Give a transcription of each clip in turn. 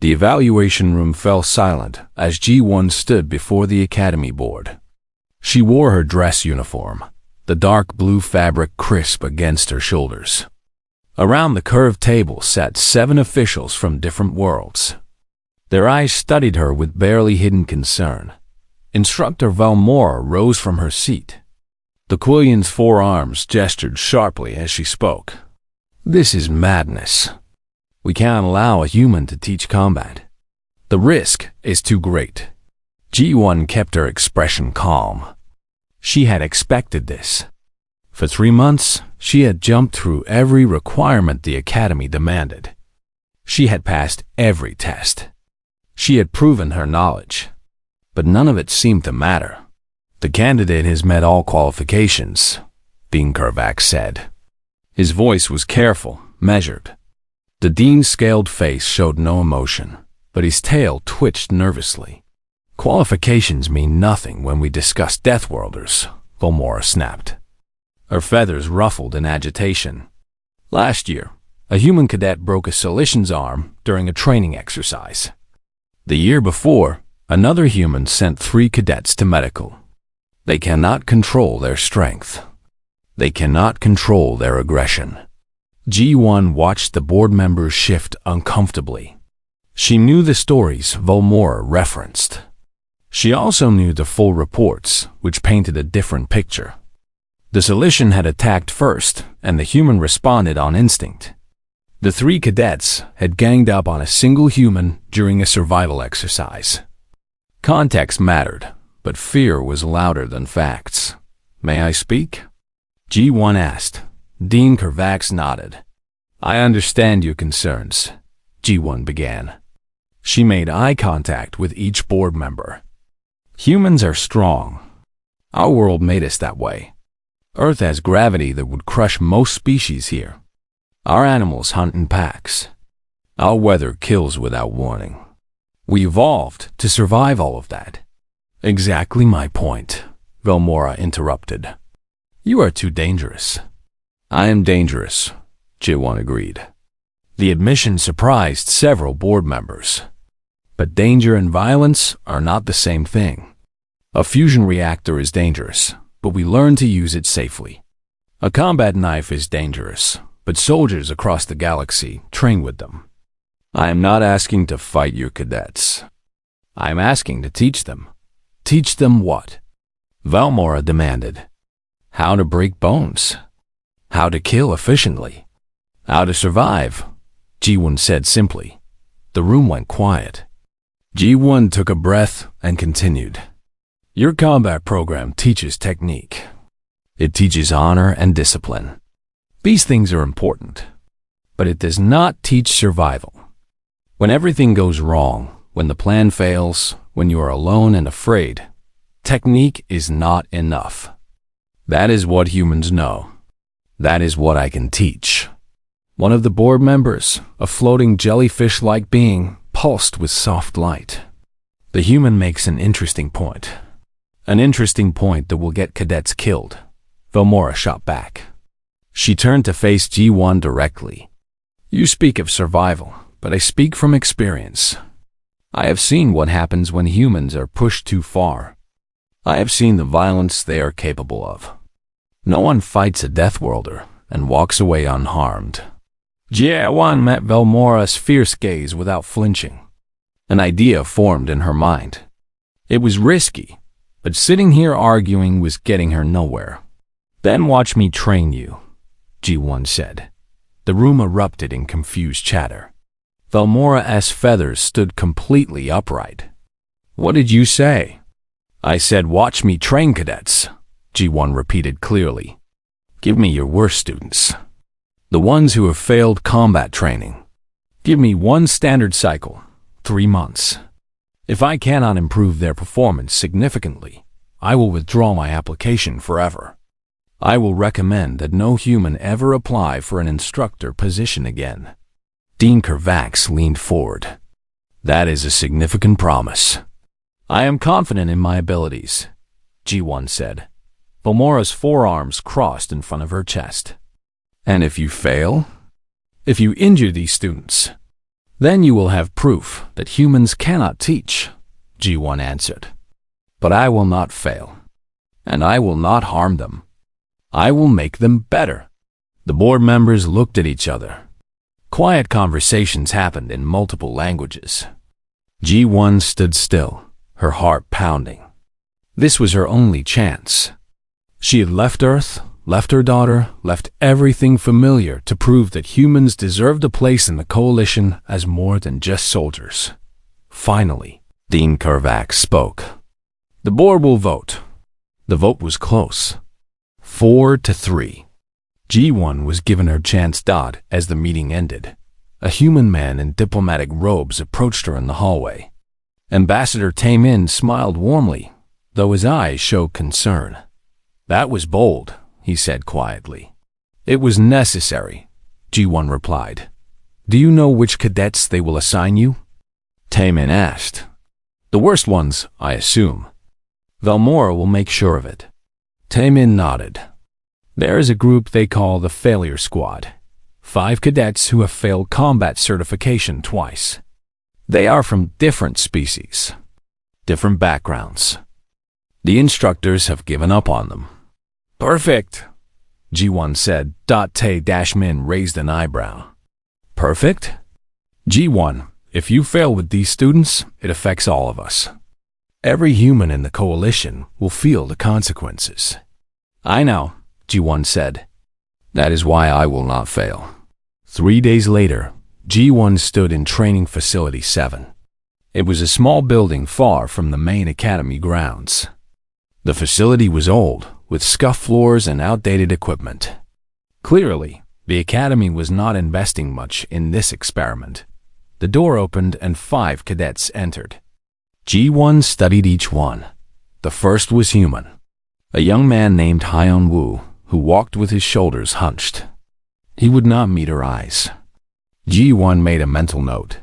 The evaluation room fell silent as G1 stood before the academy board. She wore her dress uniform, the dark blue fabric crisp against her shoulders. Around the curved table sat 7 officials from different worlds. Their eyes studied her with barely hidden concern. Instructor Valmora rose from her seat. The Quillion's forearms gestured sharply as she spoke. "This is madness. We can't allow a human to teach combat. The risk is too great." G1 kept her expression calm. She had expected this. For 3 months, she had jumped through every requirement the academy demanded. She had passed every test. She had proven her knowledge. But none of it seemed to matter. "The candidate has met all qualifications," Dean Kervax said. His voice was careful, measured. The dean's scaled face showed no emotion, but his tail twitched nervously. "Qualifications mean nothing when we discuss Deathworlders," Valmora snapped. Her feathers ruffled in agitation. "Last year, a human cadet broke a Solitian's arm during a training exercise. The year before, another human sent 3 cadets to medical. They cannot control their strength. They cannot control their aggression." G1 watched the board members shift uncomfortably. She knew the stories Valmora referenced. She also knew the full reports, which painted a different picture. The Solitian had attacked first, and the human responded on instinct. The 3 cadets had ganged up on a single human during a survival exercise. Context mattered, but fear was louder than facts. "May I speak?" G1 asked. Dean Kervax nodded. "I understand your concerns," G1 began. She made eye contact with each board member. "Humans are strong. Our world made us that way. Earth has gravity that would crush most species here. Our animals hunt in packs. Our weather kills without warning. We evolved to survive all of that." "Exactly my point," Valmora interrupted. "You are too dangerous." "I am dangerous," G1 agreed. The admission surprised several board members. But danger and violence are not the same thing. A fusion reactor is dangerous, but we learn to use it safely. A combat knife is dangerous, but soldiers across the galaxy train with them. I am not asking to fight your cadets. I am asking to teach them. "Teach them what?" Valmora demanded. "How to break bones. How to kill efficiently. How to survive," G1 said simply. The room went quiet. G1 took a breath and continued. "Your combat program teaches technique. It teaches honor and discipline. These things are important. But it does not teach survival. When everything goes wrong, when the plan fails, when you are alone and afraid, technique is not enough. That is what humans know. That is what I can teach." One of the board members, a floating jellyfish-like being, pulsed with soft light. "The human makes an interesting point. An interesting point that will get cadets killed," Valmora shot back. She turned to face G1 directly. "You speak of survival, but I speak from experience. I have seen what happens when humans are pushed too far. I have seen the violence they are capable of. No one fights a Deathworlder and walks away unharmed." G1 met Valmora's fierce gaze without flinching. An idea formed in her mind. It was risky, but sitting here arguing was getting her nowhere. "Then watch me train you," G1 said. The room erupted in confused chatter. Valmora's feathers stood completely upright. "What did you say?" "I said watch me train cadets," G1 repeated clearly. "Give me your worst students. The ones who have failed combat training. Give me one standard cycle, 3 months. If I cannot improve their performance significantly, I will withdraw my application forever. I will recommend that no human ever apply for an instructor position again." Dean Kervax leaned forward. "That is a significant promise." "I am confident in my abilities," G1 said. Valmora's forearms crossed in front of her chest. "And if you fail? If you injure these students?" Then you will have proof that humans cannot teach, G1 answered. But I will not fail, and I will not harm them. I will make them better. The board members looked at each other. Quiet conversations happened in multiple languages. G1 stood still, her heart pounding. This was her only chance. She had left Earth, left her daughter, left everything familiar to prove that humans deserved a place in the coalition as more than just soldiers. Finally, Dean Kervac spoke. The board will vote. The vote was close. 4-3. G1 was given her chance. As the meeting ended, a human man in diplomatic robes approached her in the hallway. Ambassador Taemin smiled warmly, though his eyes showed concern. That was bold, he said quietly. It was necessary, G1 replied. Do you know which cadets they will assign you? Taemin asked. The worst ones, I assume. Velmora will make sure of it. Taemin nodded. There is a group they call the Failure Squad. 5 cadets who have failed combat certification twice. They are from different species, different backgrounds. The instructors have given up on them. Perfect, G1 said. Tae-Min raised an eyebrow. Perfect? G1, if you fail with these students, it affects all of us. Every human in the coalition will feel the consequences. I know, G1 said. That is why I will not fail. 3 days later, G1 stood in Training Facility 7. It was a small building far from the main academy grounds. The facility was old, with scuffed floors and outdated equipment. Clearly, the academy was not investing much in this experiment. The door opened and 5 cadets entered. G1 studied each one. The first was human, a young man named Hyun Woo, who walked with his shoulders hunched. He would not meet her eyes. G1 made a mental note.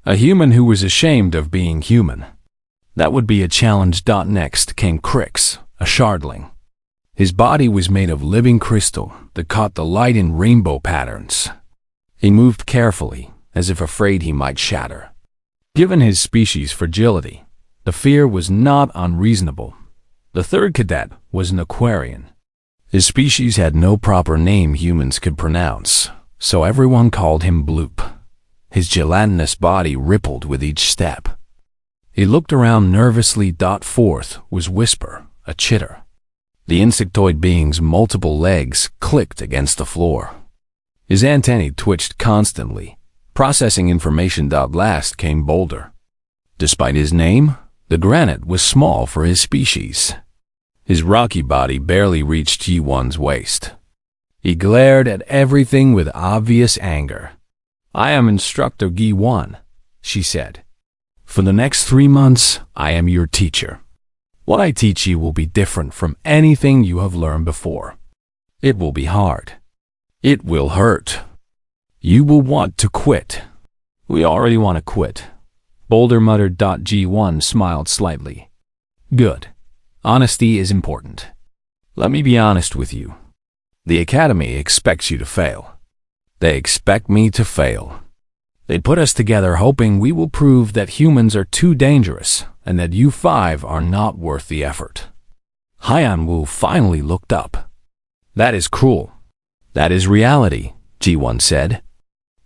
A human who was ashamed of being human. That would be a challenge. Next came Crix, a shardling. His body was made of living crystal that caught the light in rainbow patterns. He moved carefully, as if afraid he might shatter. Given his species' fragility, the fear was not unreasonable. The third cadet was an Aquarian. His species had no proper name humans could pronounce, so everyone called him Bloop. His gelatinous body rippled with each step. He looked around nervously. Fourth was Whisper, a chitter. The insectoid being's multiple legs clicked against the floor. His antennae twitched constantly, processing information. Last came Boulder. Despite his name, the granite was small for his species. His rocky body barely reached G1's waist. He glared at everything with obvious anger. I am Instructor G1, she said. For the next 3 months, I am your teacher. What I teach you will be different from anything you have learned before. It will be hard. It will hurt. You will want to quit. We already want to quit, Boulder muttered. G1 smiled slightly. Good. Honesty is important. Let me be honest with you. The Academy expects you to fail. They expect me to fail. They put us together hoping we will prove that humans are too dangerous and that you 5 are not worth the effort. Hyun Woo finally looked up. That is cruel. That is reality, G1 said.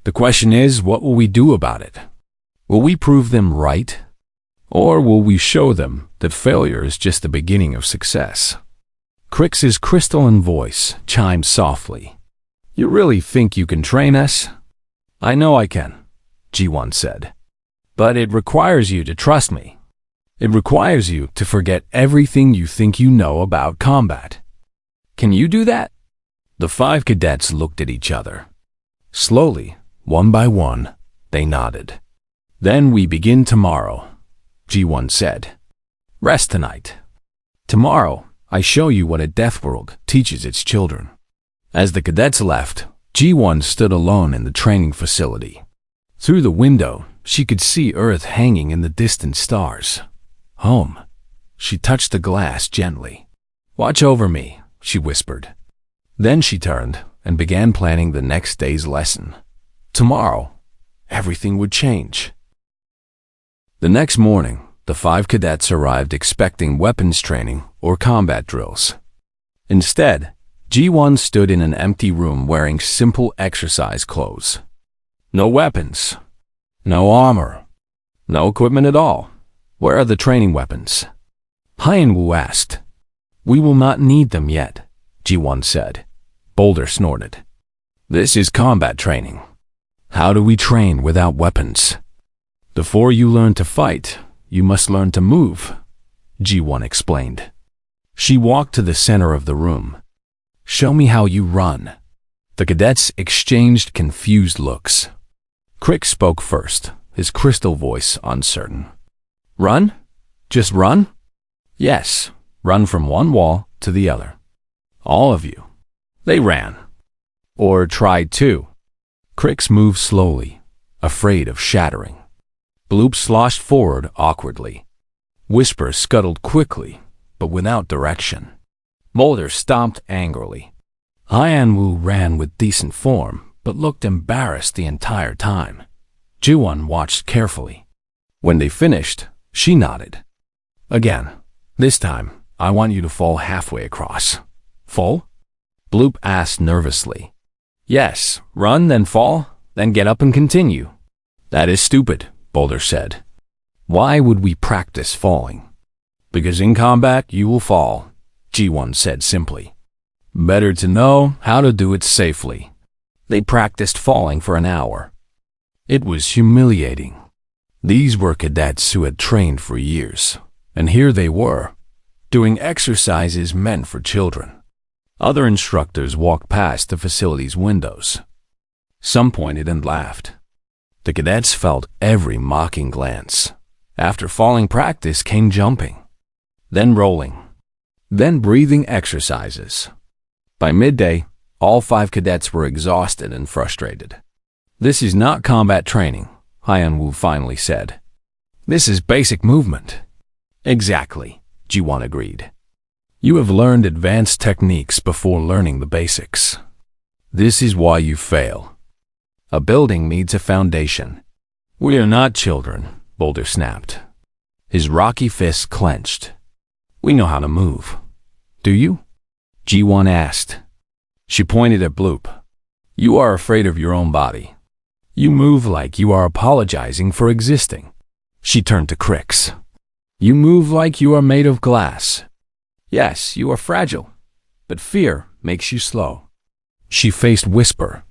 The question is, what will we do about it? Will we prove them right? Or will we show them that failure is just the beginning of success? Crix's crystalline voice chimed softly. You really think you can train us? I know I can, G1 said. But it requires you to trust me. It requires you to forget everything you think you know about combat. Can you do that? The 5 cadets looked at each other. Slowly, one by one, they nodded. Then we begin tomorrow, G1 said. Rest tonight. Tomorrow, I show you what a Deathworld teaches its children. As the cadets left, G1 stood alone in the training facility. Through the window, she could see Earth hanging in the distant stars. Home. She touched the glass gently. Watch over me, she whispered. Then she turned and began planning the next day's lesson. Tomorrow, everything would change. The next morning, the 5 cadets arrived expecting weapons training or combat drills. Instead, G1 stood in an empty room wearing simple exercise clothes. No weapons, no armor, no equipment at all. Where are the training weapons? Hyan-Woo asked. We will not need them yet, G1 said. Boulder snorted. This is combat training. How do we train without weapons? Before you learn to fight, you must learn to move, G1 explained. She walked to the center of the room. Show me how you run. The cadets exchanged confused looks. Crick spoke first, his crystal voice uncertain. Run? Just run? Yes, run from one wall to the other. All of you. They ran. Or tried to. Crick's moved slowly, afraid of shattering. Bloop sloshed forward awkwardly. Whisper scuttled quickly, but without direction. Boulder stomped angrily. Hyan-Woo ran with decent form, but looked embarrassed the entire time. Ji-won watched carefully. When they finished, she nodded. Again, this time, I want you to fall halfway across. Fall? Bloop asked nervously. Yes, run, then fall, then get up and continue. That is stupid, Boulder said. Why would we practice falling? Because in combat you will fall, Ji-won said simply. Better to know how to do it safely. They practiced falling for an hour. It was humiliating. These were cadets who had trained for years, and here they were, doing exercises meant for children. Other instructors walked past the facility's windows. Some pointed and laughed. The cadets felt every mocking glance. After falling practice came jumping, then rolling, then breathing exercises. By midday, all 5 cadets were exhausted and frustrated. This is not combat training, Hyan-Woo finally said. This is basic movement. Exactly, Ji-won agreed. You have learned advanced techniques before learning the basics. This is why you fail. A building needs a foundation. We are not children, Boulder snapped. His rocky fist clenched. We know how to move. Do you? Ji-won asked. She pointed at Bloop. You are afraid of your own body. You move like you are apologizing for existing. She turned to Crix. You move like you are made of glass. Yes, you are fragile, but fear makes you slow. She faced Whisper.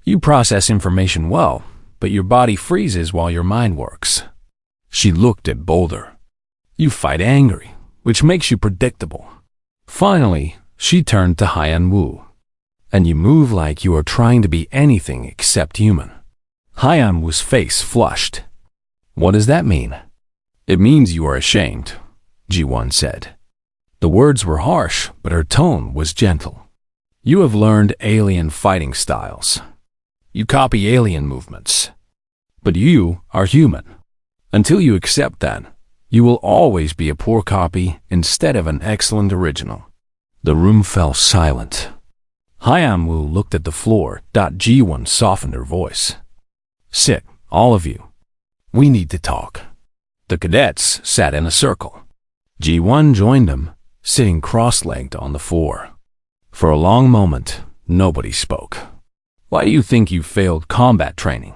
You process information well, but your body freezes while your mind works. She looked at Boulder. You fight angry, which makes you predictable. Finally, she turned to Hyan-Woo. And you move like you are trying to be anything except human. Hyan-Woo's face flushed. What does that mean? It means you are ashamed, Ji-won said. The words were harsh, but her tone was gentle. You have learned alien fighting styles. You copy alien movements. But you are human. Until you accept that, you will always be a poor copy instead of an excellent original. The room fell silent. Hyan-Woo looked at the floor. Ji-won softened her voice. Sit, all of you. We need to talk. The cadets sat in a circle. Ji-won joined them, sitting cross-legged on the floor. For a long moment, nobody spoke. Why do you think you failed combat training?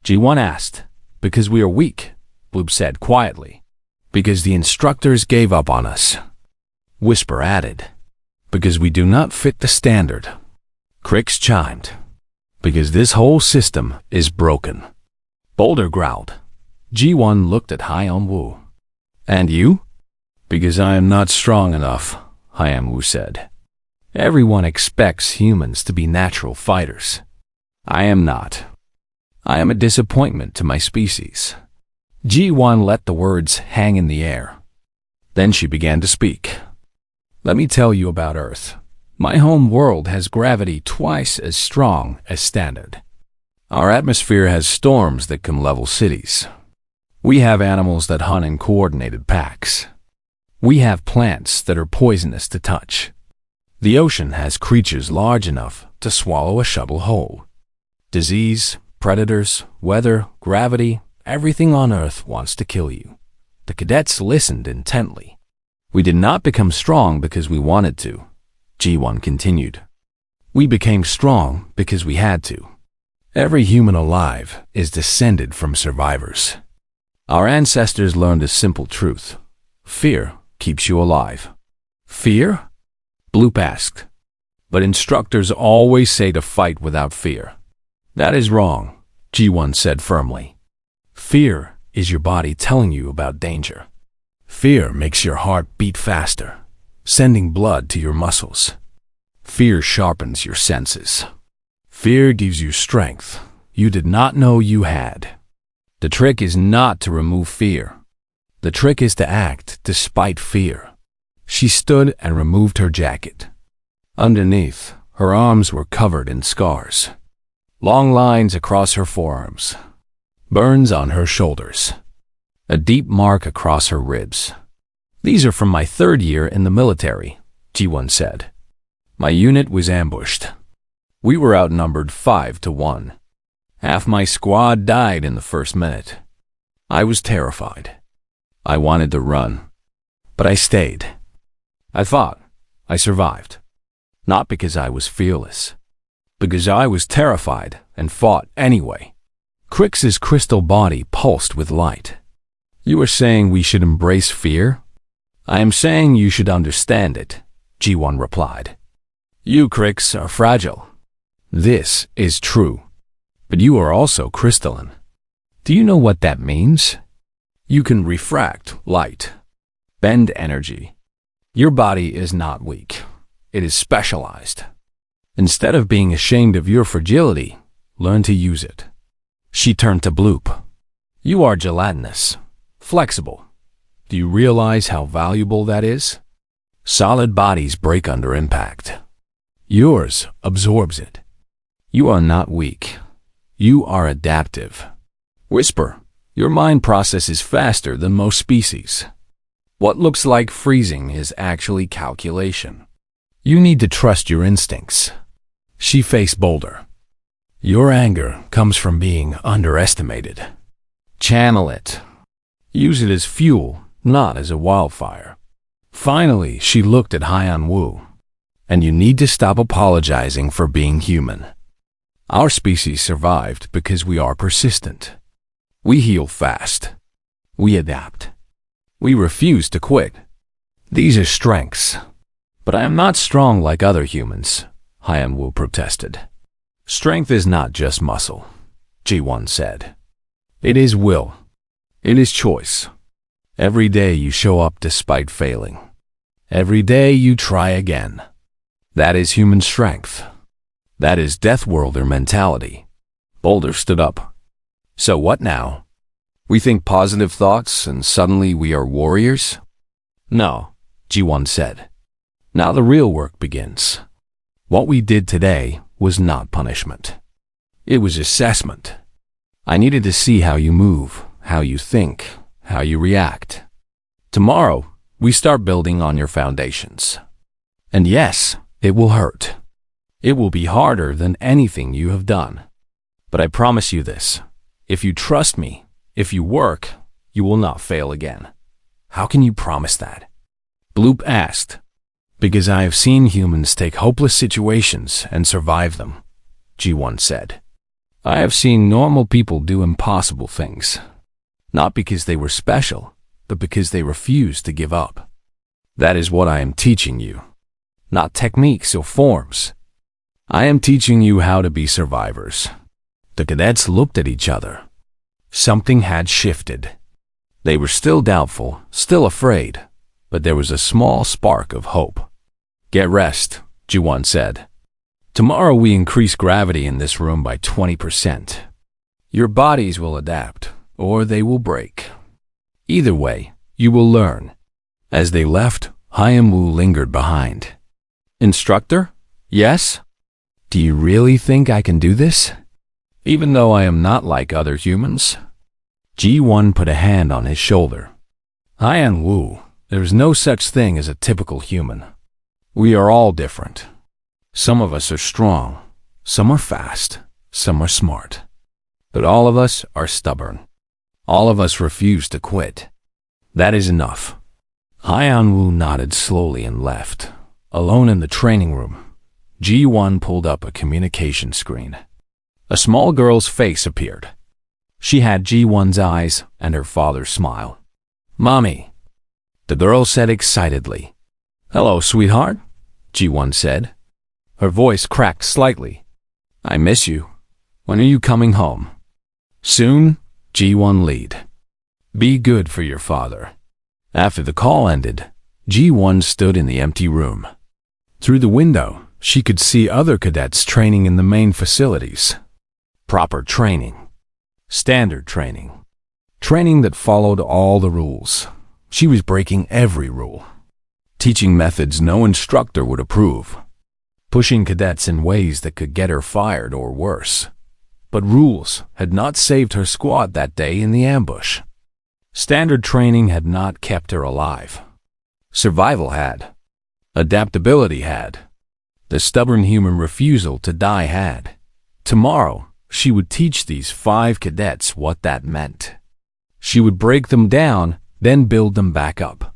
Ji-won asked. Because we are weak, Bloop said quietly. Because the instructors gave up on us. Whisper added. Because we do not fit the standard. Crix chimed. Because this whole system is broken. Boulder growled. Ji-won looked at Hyan-Woo. And you? Because I am not strong enough, Hyan-Woo said. Everyone expects humans to be natural fighters. I am not. I am a disappointment to my species. Ji-won let the words hang in the air. Then she began to speak. Let me tell you about Earth. My home world has gravity twice as strong as standard. Our atmosphere has storms that can level cities. We have animals that hunt in coordinated packs. We have plants that are poisonous to touch. The ocean has creatures large enough to swallow a shovel whole. Disease, Predators, weather, gravity, everything on Earth wants to kill you. The cadets listened intently. We did not become strong because we wanted to, G1 continued. We became strong because we had to. Every human alive is descended from survivors. Our ancestors learned a simple truth. Fear keeps you alive. Fear? Bloop asked. But instructors always say to fight without fear. That is wrong, G1 said firmly. Fear is your body telling you about danger. Fear makes your heart beat faster, sending blood to your muscles. Fear sharpens your senses. Fear gives you strength you did not know you had. The trick is not to remove fear. The trick is to act despite fear. She stood and removed her jacket. Underneath, her arms were covered in scars. Long lines across her forearms. Burns on her shoulders. A deep mark across her ribs. These are from my 3rd year in the military, G1 said. My unit was ambushed. We were outnumbered 5-1. Half my squad died in the first minute. I was terrified. I wanted to run. But I stayed. I fought. I survived. Not because I was fearless. Because I was terrified and fought anyway. Crix's crystal body pulsed with light. You are saying we should embrace fear? I am saying you should understand it, G1 replied. You, Crix, are fragile. This is true. But you are also crystalline. Do you know what that means? You can refract light, bend energy. Your body is not weak. It is specialized. Instead of being ashamed of your fragility, learn to use it. She turned to Bloop. You are gelatinous, flexible. Do you realize how valuable that is? Solid bodies break under impact. Yours absorbs it. You are not weak. You are adaptive. Whisper, your mind processes faster than most species. What looks like freezing is actually calculation. You need to trust your instincts. She faced Boulder. Your anger comes from being underestimated. Channel it. Use it as fuel, not as a wildfire. Finally, she looked at Haiyan Wu. And you need to stop apologizing for being human. Our species survived because we are persistent. We heal fast. We adapt. We refuse to quit. These are strengths. But I am not strong like other humans, Haiyan Wu protested. Strength is not just muscle, G1 said. It is will. It is choice. Every day you show up despite failing. Every day you try again. That is human strength. That is Deathworlder mentality. Boulder stood up. So what now? We think positive thoughts and suddenly we are warriors? No, G1 said. Now the real work begins. What we did today was not punishment. It was assessment. I needed to see how you move, how you think, how you react. Tomorrow, we start building on your foundations. And yes, it will hurt. It will be harder than anything you have done. But I promise you this. If you trust me, if you work, you will not fail again. How can you promise that? Bloop asked. Because I have seen humans take hopeless situations and survive them, G1 said. I have seen normal people do impossible things. Not because they were special, but because they refused to give up. That is what I am teaching you. Not techniques or forms. I am teaching you how to be survivors. The cadets looked at each other. Something had shifted. They were still doubtful, still afraid, but there was a small spark of hope. Get rest, G1 said. Tomorrow we increase gravity in this room by 20%. Your bodies will adapt, or they will break. Either way, you will learn. As they left, Haiyan Wu lingered behind. Instructor? Yes? Do you really think I can do this? Even though I am not like other humans? G1 put a hand on his shoulder. Haiyan Wu, there is no such thing as a typical human. We are all different. Some of us are strong, some are fast, some are smart. But all of us are stubborn. All of us refuse to quit. That is enough. Hyeon-woo nodded slowly and left. Alone in the training room, Ji-won pulled up a communication screen. A small girl's face appeared. She had Ji-won's eyes and her father's smile. "Mommy," the girl said excitedly. "Hello, sweetheart," Ji-won said. Her voice cracked slightly. "I miss you. When are you coming home?" "Soon," Ji-won lied. "Be good for your father." After the call ended, Ji-won stood in the empty room. Through the window, she could see other cadets training in the main facilities. Proper training. Standard training. Training that followed all the rules. She was breaking every rule. Teaching methods no instructor would approve. Pushing cadets in ways that could get her fired or worse. But rules had not saved her squad that day in the ambush. Standard training had not kept her alive. Survival had. Adaptability had. The stubborn human refusal to die had. Tomorrow, she would teach these 5 cadets what that meant. She would break them down, then build them back up.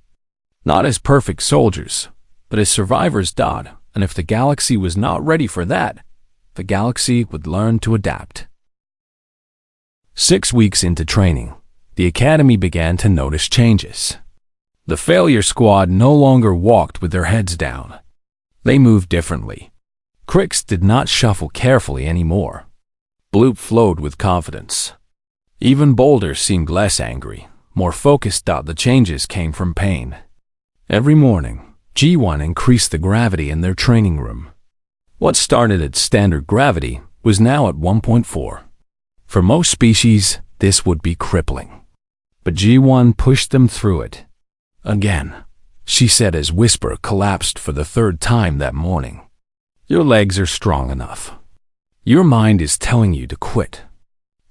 Not as perfect soldiers, but as survivors. And if the galaxy was not ready for that, the galaxy would learn to adapt. 6 weeks into training, the Academy began to notice changes. The failure squad no longer walked with their heads down. They moved differently. Crix did not shuffle carefully anymore. Bloop flowed with confidence. Even Boulder seemed less angry, more focused. The changes came from pain. Every morning, G1 increased the gravity in their training room. What started at standard gravity was now at 1.4. For most species, this would be crippling. But G1 pushed them through it. "Again," she said as Whisper collapsed for the 3rd time that morning. "Your legs are strong enough. Your mind is telling you to quit.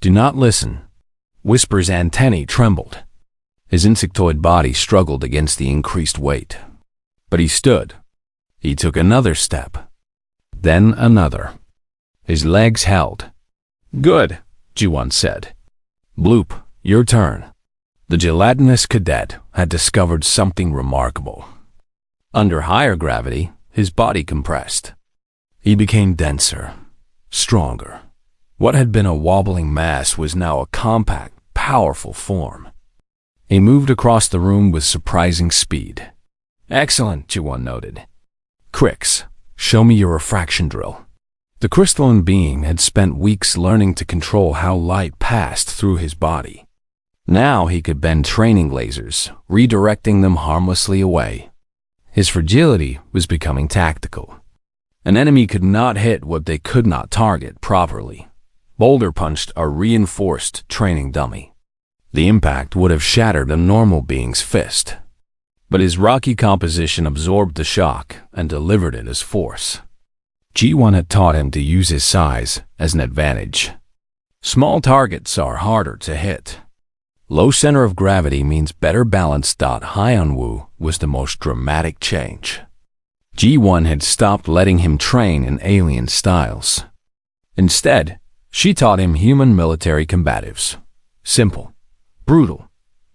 Do not listen." Whisper's antennae trembled. His insectoid body struggled against the increased weight. But he stood. He took another step. Then another. His legs held. "Good," Ji-won said. "Bloop, your turn." The gelatinous cadet had discovered something remarkable. Under higher gravity, his body compressed. He became denser, stronger. What had been a wobbling mass was now a compact, powerful form. He moved across the room with surprising speed. "Excellent," Ji-won noted. "Crix, show me your refraction drill." The crystalline being had spent weeks learning to control how light passed through his body. Now he could bend training lasers, redirecting them harmlessly away. His fragility was becoming tactical. An enemy could not hit what they could not target properly. Boulder punched a reinforced training dummy. The impact would have shattered a normal being's fist. But his rocky composition absorbed the shock and delivered it as force. G1 had taught him to use his size as an advantage. Small targets are harder to hit. Low center of gravity means better balance. Hyeon-woo was the most dramatic change. G1 had stopped letting him train in alien styles. Instead, she taught him human military combatives. Simple, brutal,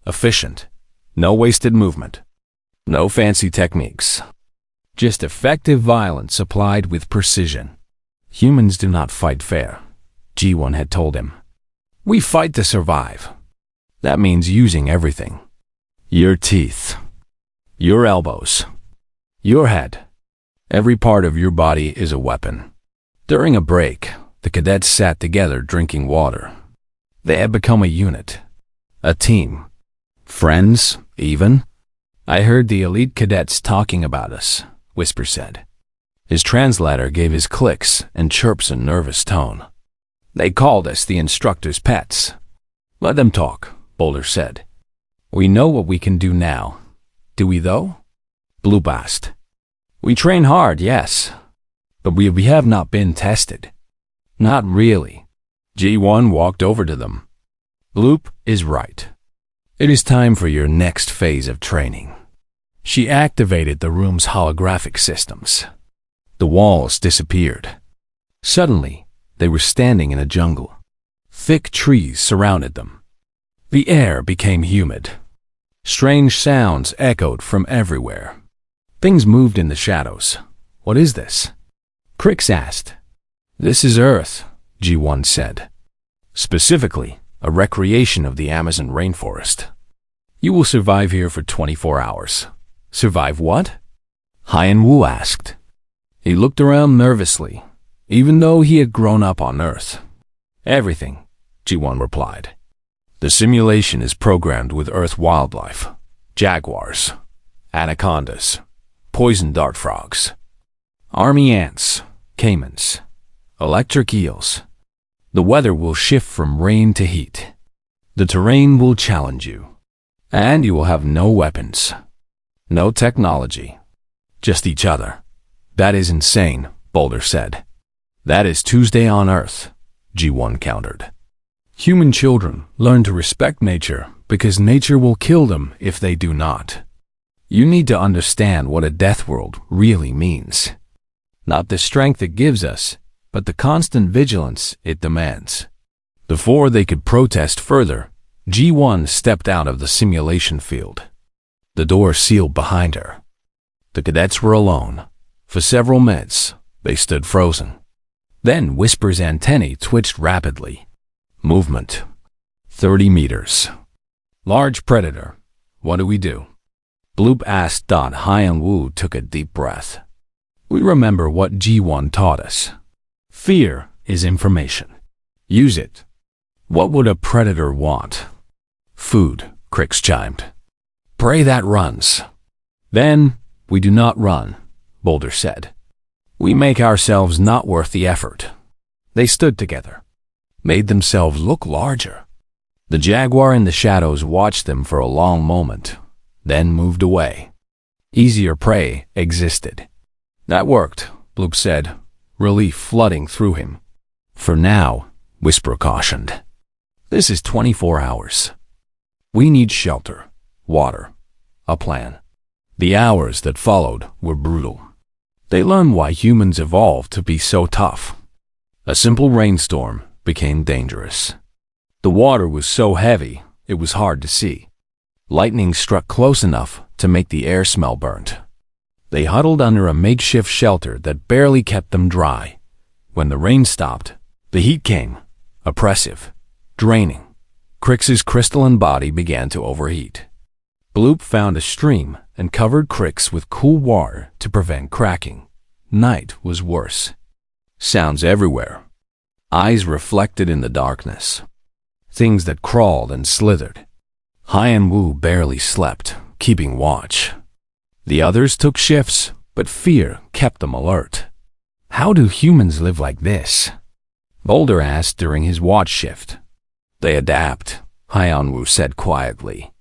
efficient, no wasted movement, no fancy techniques. Just effective violence applied with precision. "Humans do not fight fair," G1 had told him. "We fight to survive." That means using everything. Your teeth, your elbows, your head. Every part of your body is a weapon. During a break, the cadets sat together drinking water. They had become a unit, a team, friends even. "I heard the elite cadets talking about us," Whisper said. His translator gave his clicks and chirps a nervous tone. "They called us the instructor's pets." "Let them talk," Boulder said. "We know what we can do now. Do we though?" Bloop asked. "We train hard, yes. But we have not been tested." "Not really." G1 walked over to them. "Bloop is right. It is time for your next phase of training." She activated the room's holographic systems. The walls disappeared. Suddenly, they were standing in a jungle. Thick trees surrounded them. The air became humid. Strange sounds echoed from everywhere. Things moved in the shadows. What is this? Crix asked. This is Earth, G1 said. Specifically, a recreation of the Amazon rainforest. You will survive here for 24 hours. Survive what? Haiyan Wu asked. He looked around nervously, even though he had grown up on Earth. Everything, G1 replied. The simulation is programmed with Earth wildlife, jaguars, anacondas, poison dart frogs, army ants, caimans, electric eels. The weather will shift from rain to heat. The terrain will challenge you. And you will have no weapons, no technology, just each other. That is insane, Boulder said. That is Tuesday on Earth, G1 countered. Human children learn to respect nature because nature will kill them if they do not. You need to understand what a death world really means. Not the strength it gives us, but the constant vigilance it demands. Before they could protest further, G1 stepped out of the simulation field. The door sealed behind her. The cadets were alone. For several minutes, they stood frozen. Then Whisper's antennae twitched rapidly. Movement. 30 meters. Large predator. What do we do? Bloop asked. Haiyan Wu took a deep breath. We remember what G1 taught us. Fear is information. Use it. What would a predator want? Food, Crix chimed. Prey that runs. Then, we do not run, Boulder said. We make ourselves not worth the effort. They stood together, made themselves look larger. The jaguar in the shadows watched them for a long moment, then moved away. Easier prey existed. That worked, Bloop said, relief flooding through him. For now, Whisper cautioned. This is 24 hours. We need shelter, water, a plan. The hours that followed were brutal. They learned why humans evolved to be so tough. A simple rainstorm became dangerous. The water was so heavy, it was hard to see. Lightning struck close enough to make the air smell burnt. They huddled under a makeshift shelter that barely kept them dry. When the rain stopped, the heat came, oppressive, draining. Crix's crystalline body began to overheat. Bloop found a stream and covered Crix with cool water to prevent cracking. Night was worse. Sounds everywhere. Eyes reflected in the darkness. Things that crawled and slithered. Haiyan Wu barely slept, keeping watch. The others took shifts, but fear kept them alert. How do humans live like this? Boulder asked during his watch shift. They adapt, Haiyan Wu said quietly.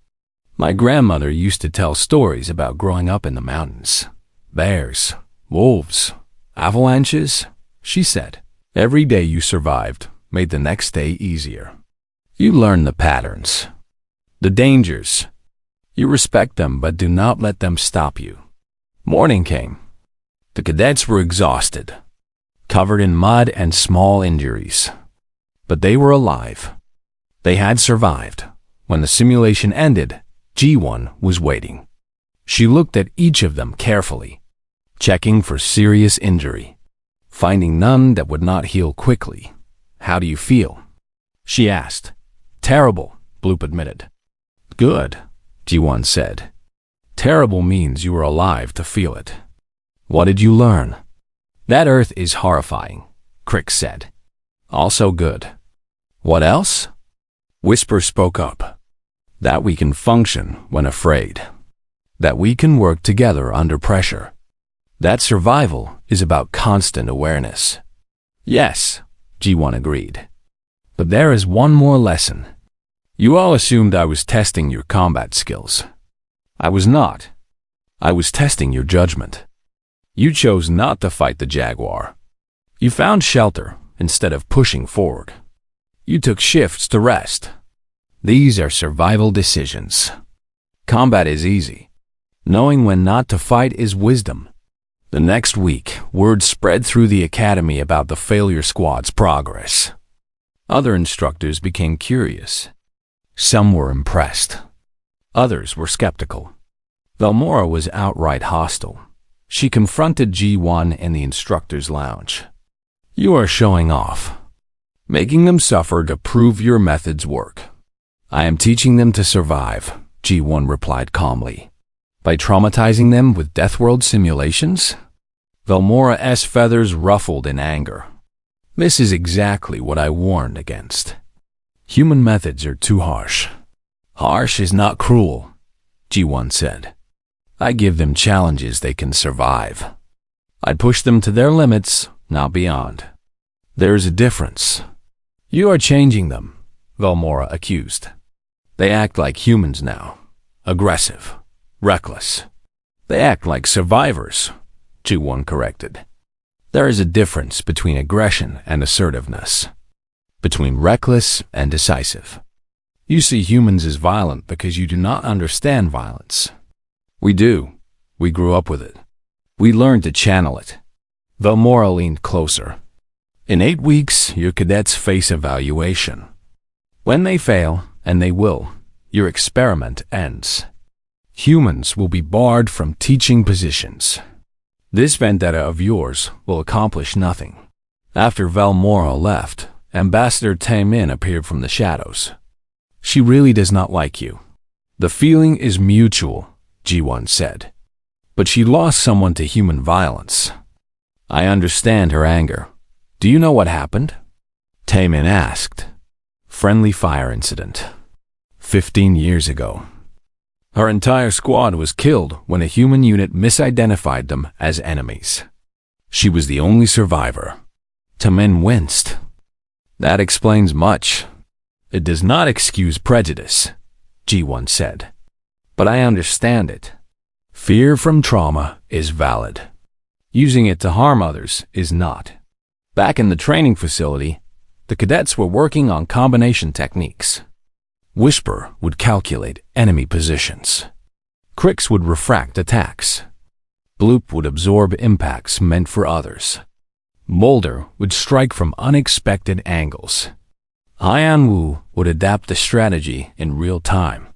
My grandmother used to tell stories about growing up in the mountains. Bears, wolves, avalanches, she said. Every day you survived made the next day easier. You learn the patterns, the dangers. You respect them but do not let them stop you. Morning came. The cadets were exhausted, covered in mud and small injuries. But they were alive. They had survived. When the simulation ended, G1 was waiting. She looked at each of them carefully, checking for serious injury, finding none that would not heal quickly. How do you feel? She asked. Terrible, Bloop admitted. Good, G1 said. Terrible means you were alive to feel it. What did you learn? That Earth is horrifying, Crix said. Also good. What else? Whisper spoke up. That we can function when afraid. That we can work together under pressure. That survival is about constant awareness. Yes, G1 agreed. But there is one more lesson. You all assumed I was testing your combat skills. I was not. I was testing your judgment. You chose not to fight the jaguar. You found shelter instead of pushing forward. You took shifts to rest. These are survival decisions. Combat is easy. Knowing when not to fight is wisdom. The next week, word spread through the academy about the failure squad's progress. Other instructors became curious. Some were impressed. Others were skeptical. Velmora was outright hostile. She confronted G1 in the instructor's lounge. "You are showing off, making them suffer to prove your methods work." "I am teaching them to survive," G1 replied calmly. "By traumatizing them with Deathworld simulations?" Velmora's feathers ruffled in anger. "This is exactly what I warned against. Human methods are too harsh." "Harsh is not cruel," G1 said. "I give them challenges they can survive. I push them to their limits, not beyond. There is a difference." "You are changing them," Velmora accused. "They act like humans now. Aggressive. Reckless. They act like survivors," G1 corrected. "There is a difference between aggression and assertiveness. Between reckless and decisive. You see humans as violent because you do not understand violence. We do. We grew up with it. We learned to channel it." Velmora leaned closer. "In 8 weeks, your cadets face evaluation. When they fail, and they will, your experiment ends. Humans will be barred from teaching positions. This vendetta of yours will accomplish nothing." After Velmora left, Ambassador Taemin appeared from the shadows. "She really does not like you." "The feeling is mutual," G1 said. "But she lost someone to human violence." "I understand her anger. Do you know what happened?" Taemin asked. "Friendly fire incident. 15 years ago. Her entire squad was killed when a human unit misidentified them as enemies. She was the only survivor." Taemin winced. "That explains much." "It does not excuse prejudice," G1 said. "But I understand it. Fear from trauma is valid. Using it to harm others is not." Back in the training facility, the cadets were working on combination techniques. Whisper would calculate enemy positions. Crix would refract attacks. Bloop would absorb impacts meant for others. Boulder would strike from unexpected angles. Hyanwu would adapt the strategy in real time.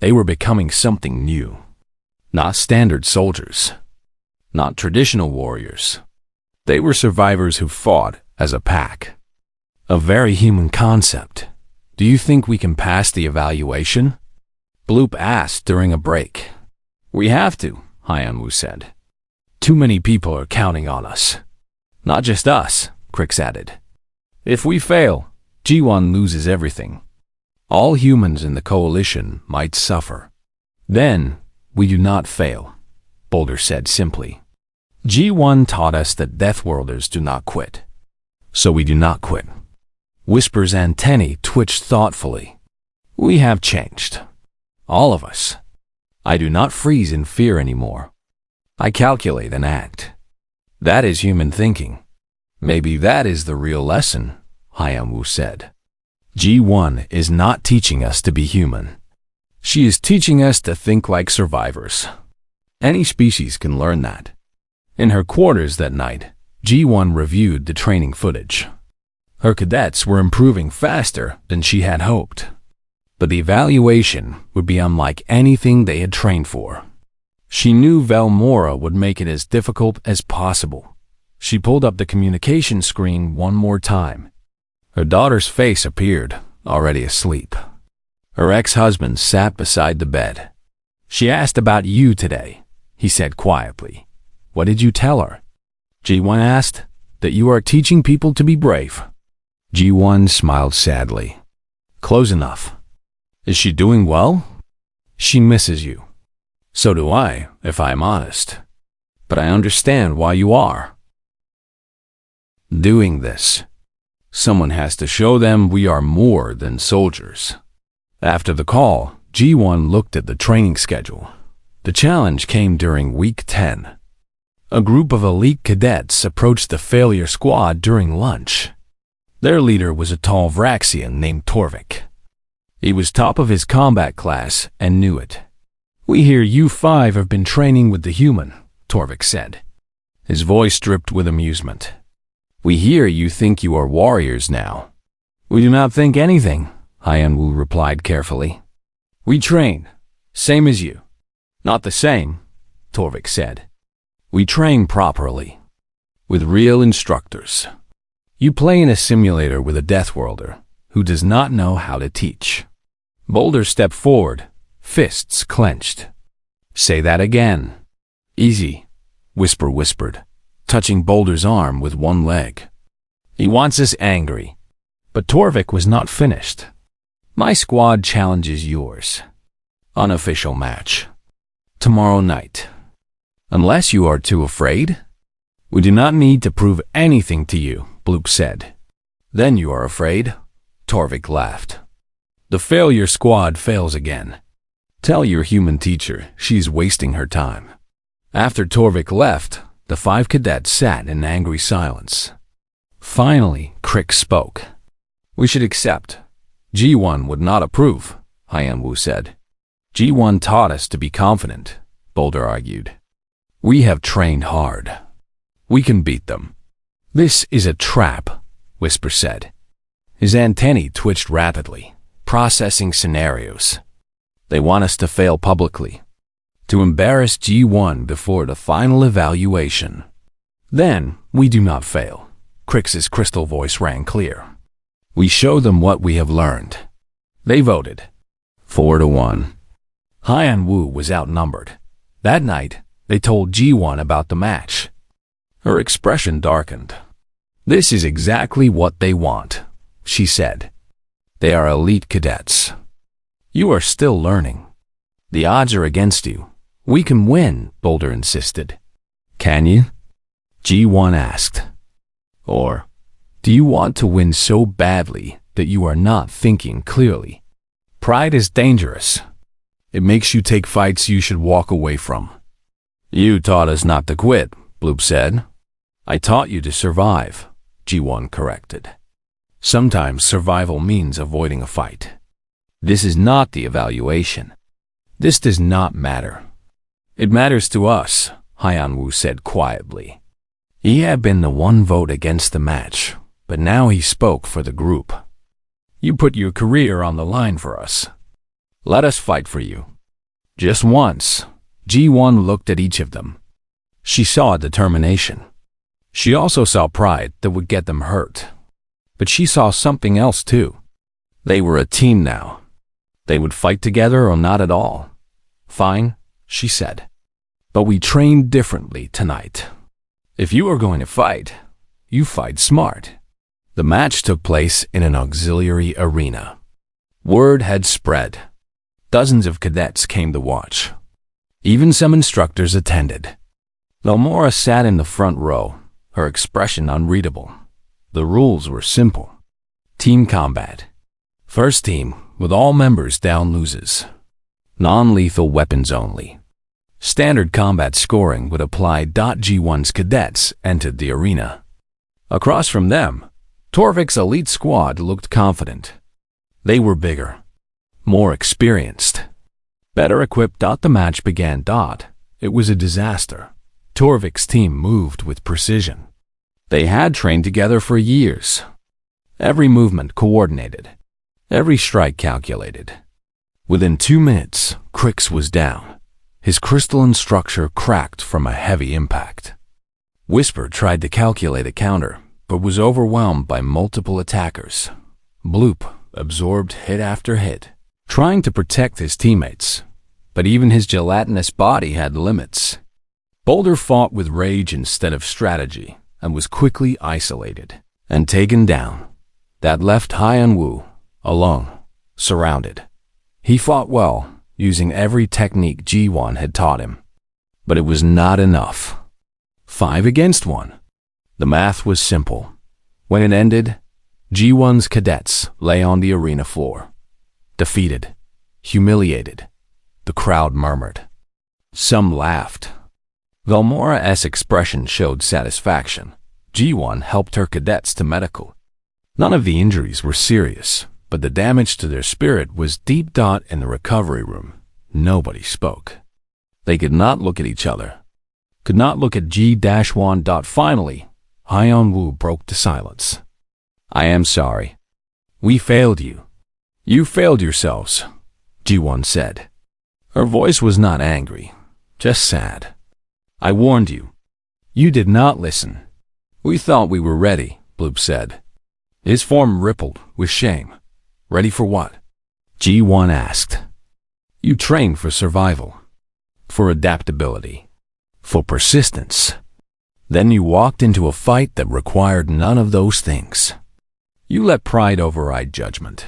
They were becoming something new. Not standard soldiers. Not traditional warriors. They were survivors who fought as a pack. A very human concept. "Do you think we can pass the evaluation?" Bloop asked during a break. "We have to," Hyanwu said. "Too many people are counting on us." "Not just us," Crix added. "If we fail, G1 loses everything. All humans in the coalition might suffer. Then, we do not fail," Boulder said simply. "G1 taught us that Deathworlders do not quit. So we do not quit." Whisper's antennae twitched thoughtfully. "We have changed. All of us. I do not freeze in fear anymore. I calculate and act. That is human thinking." "Maybe that is the real lesson," Hyanwu said. "G1 is not teaching us to be human. She is teaching us to think like survivors. Any species can learn that." In her quarters that night, G1 reviewed the training footage. Her cadets were improving faster than she had hoped. But the evaluation would be unlike anything they had trained for. She knew Velmora would make it as difficult as possible. She pulled up the communication screen one more time. Her daughter's face appeared, already asleep. Her ex-husband sat beside the bed. "She asked about you today," he said quietly. "What did you tell her?" G1 asked. "That you are teaching people to be brave." G1 smiled sadly. "Close enough." "Is she doing well?" "She misses you." "So do I, if I am honest. But I understand why you are doing this. Someone has to show them we are more than soldiers." After the call, G1 looked at the training schedule. The challenge came during week 10. A group of elite cadets approached the failure squad during lunch. Their leader was a tall Vraxian named Torvik. He was top of his combat class and knew it. "We hear you 5 have been training with the human," Torvik said. His voice dripped with amusement. "We hear you think you are warriors now." We do not think anything, Hyan-Woo replied carefully. We train, same as you. Not the same, Torvik said. We train properly, with real instructors. You play in a simulator with a Deathworlder who does not know how to teach. Boulder stepped forward, fists clenched. Say that again. Easy, Whisper whispered, touching Boulder's arm with one leg. He wants us angry. But Torvik was not finished. My squad challenges yours. Unofficial match. Tomorrow night. Unless you are too afraid? We do not need to prove anything to you, Bloop said. Then you are afraid? Torvik laughed. The failure squad fails again. Tell your human teacher she's wasting her time. After Torvik left, the 5 cadets sat in angry silence. Finally, Crick spoke. We should accept. G1 would not approve, Hyan-Woo said. G1 taught us to be confident, Boulder argued. We have trained hard. We can beat them. This is a trap, Whisper said. His antennae twitched rapidly, processing scenarios. They want us to fail publicly, to embarrass G1 before the final evaluation. Then we do not fail. Crick's crystal voice rang clear. We show them what we have learned. They voted. 4-1. Hyan-Woo was outnumbered. That night, they told G1 about the match. Her expression darkened. This is exactly what they want, she said. They are elite cadets. You are still learning. The odds are against you. We can win, Boulder insisted. Can you? G1 asked. Or, do you want to win so badly that you are not thinking clearly? Pride is dangerous. It makes you take fights you should walk away from. You taught us not to quit, Bloop said. I taught you to survive, G1 corrected. Sometimes survival means avoiding a fight. This is not the evaluation. This does not matter. It matters to us, Hyan-Woo said quietly. He had been the one vote against the match, but now he spoke for the group. You put your career on the line for us. Let us fight for you. Just once, G1 looked at each of them. She saw determination. She also saw pride that would get them hurt. But she saw something else too. They were a team now. They would fight together or not at all. Fine, she said. But we trained differently tonight. If you are going to fight, you fight smart. The match took place in an auxiliary arena. Word had spread. Dozens of cadets came to watch. Even some instructors attended. Velmora sat in the front row, her expression unreadable. The rules were simple. Team combat. First team, with all members down, loses. Non-lethal weapons only. Standard combat scoring would apply. G1's cadets entered the arena. Across from them, Torvik's elite squad looked confident. They were bigger, more experienced, better equipped. The match began. It was a disaster. Torvik's team moved with precision. They had trained together for years. Every movement coordinated, every strike calculated. Within 2 minutes, Crix was down. His crystalline structure cracked from a heavy impact. Whisper tried to calculate a counter, but was overwhelmed by multiple attackers. Bloop absorbed hit after hit, trying to protect his teammates, but even his gelatinous body had limits. Boulder fought with rage instead of strategy and was quickly isolated and taken down. That left Hyan-Woo alone, surrounded. He fought well, using every technique G1 had taught him, but it was not enough. 5 against 1. The math was simple. When it ended, G1's cadets lay on the arena floor. Defeated, humiliated. The crowd murmured. Some laughed. Velmora's expression showed satisfaction. G1 helped her cadets to medical. None of the injuries were serious, but the damage to their spirit was deep. In the recovery room, nobody spoke. They could not look at each other. Could not look at G-1. Finally, Hyan-Woo broke the silence. I am sorry. We failed you. You failed yourselves, G1 said. Her voice was not angry, just sad. I warned you. You did not listen. We thought we were ready, Bloop said. His form rippled with shame. Ready for what? G1 asked. You trained for survival, for adaptability, for persistence. Then you walked into a fight that required none of those things. You let pride override judgment.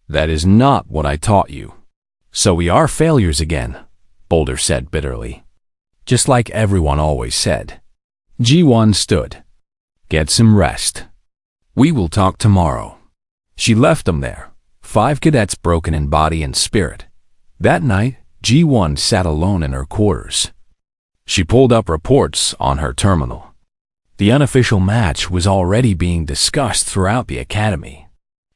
That is not what I taught you. So we are failures again, Boulder said bitterly. Just like everyone always said. G1 stood. Get some rest. We will talk tomorrow. She left them there, 5 cadets broken in body and spirit. That night, G1 sat alone in her quarters. She pulled up reports on her terminal. The unofficial match was already being discussed throughout the academy.